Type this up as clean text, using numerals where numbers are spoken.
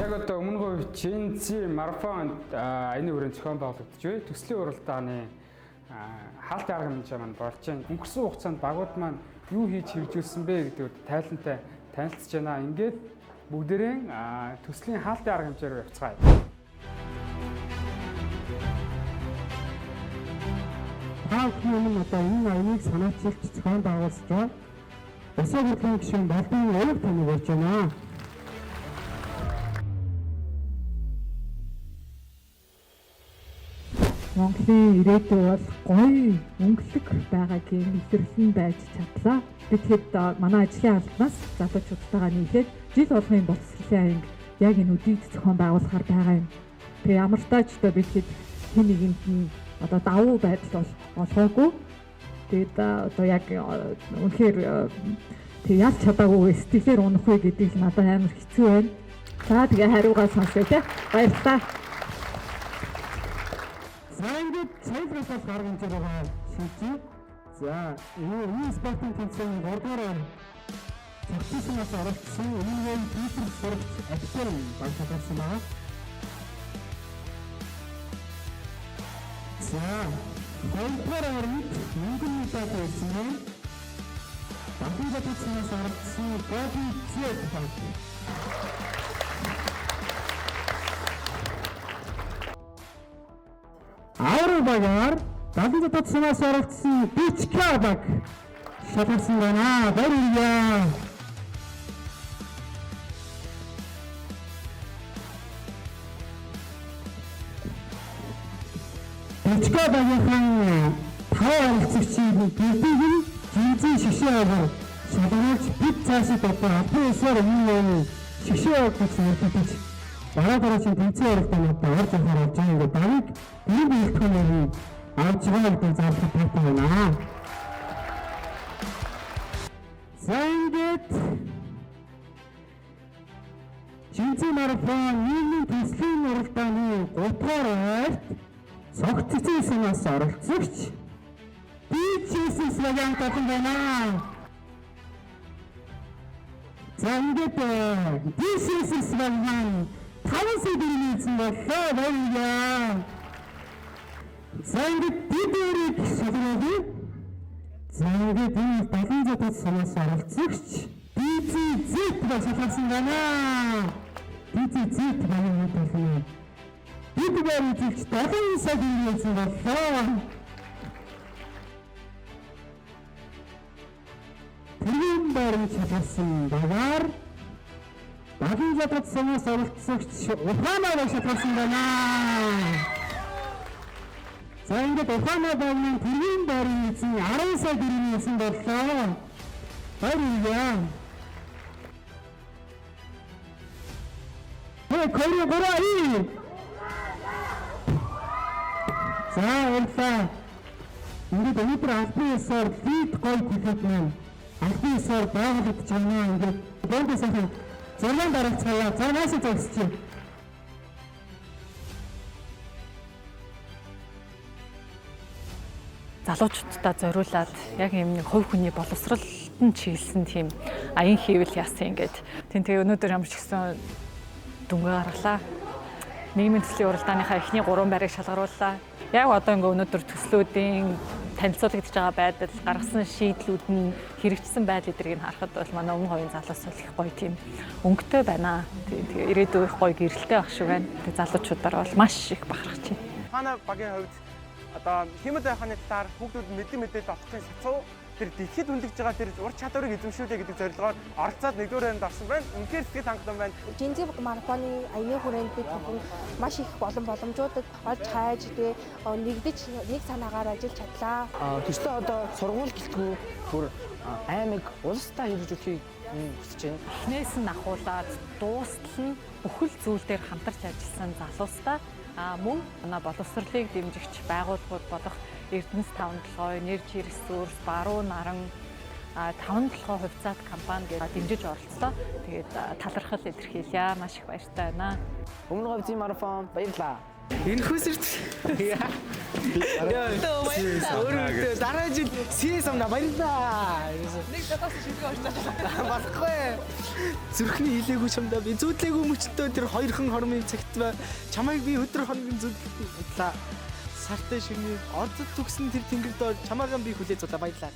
Яг одоо өмнө үе Чинзи марафон аяны хүрээнд зохион байгуулагдаж байна. Төслийн уралдааны хаалт арга хэмжээ маань болж байна. Өнгөрсөн хугацаанд багууд маань юу хийж хөгжүүлсэн бэ гэдэг тайлантай танилцж байна. Ингээд бүгдээрээ төслийн хаалтын арга хэмжээр явцгаая. Хаалтын одоо энэ аяныг санаачилж зохион байгуулж байгаа. Өсөө хөдөлгөөний гишүүн Балдан Өвөг таныг болж байна. Монголын ирээдүй бол гоё өнгөлөг байгаагийн илэрлэн байж чадлаа. Тэгэхэд манай ажлын албанаас залуучуудтайгаа нийлээд жил болгоны боловсролын аянг яг энэ үдийг зохион байгуулахаар байгаа юм. Тэгээ ямар ч тач одоо бид хэн нэгэнд нь одоо давуу байдал бол олгоогүй. Тэгээд одоо яг үнэхээр тэг ялч чадаагүй сэтгэлээр унах вэ гэдэг нь надад амар хэцүү байна. За тэгээ хариугаа сонсъё те. Баярлалаа. Сангид цэвэрлэх арга хэмжээ байгаа шийдсэн. За энэ спортын тэмцээний 3-р зохицуулснаас оролцсон өмнөд Питер сурагч актер багтаасан байна. За 2-р орнд мөнгөн мэдээд байсан юм. Багтаасан тэмцээнээс оролцсон Боби Зэт багт. Аврал багаар Далд татсанаас оролцсон Бичка баг шалгасан байна. Баярлалаа. Бичка багийн 5 оролцогчийн бүгдийг нь жинзэн шишээгээр шалгуулж бид цаашид одоо албан ёсоор өмнө шишээ гэж хэлж дараагийн тэмцээн уралдаанд орж ирэх болж байгаа ингээд багийг нэг хэлтгүүний авч байгаа гэдэг заалт тавьсан байна. Сангет Чинзи марафон нийгмийн төслийн уралдааны 3-р ойрт цогцолцоос оролцогч BCS вариант болсон байна. Сангет BCS вариант 5 сэдвийн боллоо баярлалаа. Сангид бидэрийг шалгуулъя. Сангид энэ 70 татсанаас оролцогч BCZ ба шалгасан байна. BCZ байна гэдэг. Бидгээр үзэгч 70 сэдвийн боллоо. Тэрийн баримт шалгасан багаар Багийн татсанаас оролцогч Ухаанаа шалгасан байна. За ингээд Ухаанаа багийн тэргийн байрны эзэн 10 сая төгрөгийн эзэн боллоо. Баярлалаа. Кори горой. За баярлалаа. Ингээд өнөөдөр албан ёсоор лид гол хэлээд байна. Албан ёсоор байгуулагдаж байна. Ингээд бонус ахын Зургийн дарагцгаа зурнаас зогсчих. Залуучуудаа зориулаад яг юм нэг хувь хүний боловсролтон чиглэсэн тийм аян хийвэл яасан ингээд. Тэгээ өнөөдөр ямар ч гэсэн дүнгээ гаргалаа. Нийгмийн төслийн уралдааныхаа эхний 3 байрыг шалгарууллаа. Яг одоо ингээ өнөөдөр төслүүдийн танилцуулагдж байгаа байдал, гаргасан шийдлүүд нь хэрэгжсэн байдал эдгийг харахад бол манай өмнө говийн залуус бол их гоё тийм өнгөтэй байна. Тэгээ ирээдүйн их гоё гэрэлтэй байх шиг байна. Тэгээ залуучуудаар бол маш их бахархаж байна. Ухаанаа багийн хувьд одоо хэмэд байханы талаар хүүхдүүд мэдээлэл олохын сацуу тэр дэлхийд хүндэж байгаа тэр ур чадварыг эзэмшүүлээ гэдэг зорилгоор оролцоод 1-р байранд орсон байна. Үнэхээр сэтгэл хангалуун байна. Чинзи марафоны аяны хүрээнд бид бүхэн маш их боломжуудад олж хайж нэгдэж нэг санаагаар ажиллаж чадлаа. Төстэй одоо сургууль гэлтгүй бүр аймаг улстай хэрэгжүүлэхийг хүсэж байна. Эхнээс нь ахуулаад дуустал нь бүхэл зүйл дээр хамтарч ажилласан залуустай мөн манай боловсролыг дэмжигч байгууллагууд болох Эрдэнэс 5-7, Энержи ресурс, Баруун наран 5-7 хувьцаат компани гэж дэмжиж оролцлоо. Тэгээд талархал илэрхийлье. Маш их баяртай байна. Өмнө говийн марафон баярлалаа. Энэ хүсэрч өөрөө дараа жил CS амна баярлаа. Нэг датаас шилдэг очсон. Болохгүй. Зүрхний хилээгүй чамдаа би зүудлээгүй мөчтөө тэр хоёрхан хормын цагт чамайг би өдөр хоногийн зүудлээ. Сартай ширний ордод төгсөн тэр тэнгэр доор чамаагаа би хүлээж зулаа баярлаа.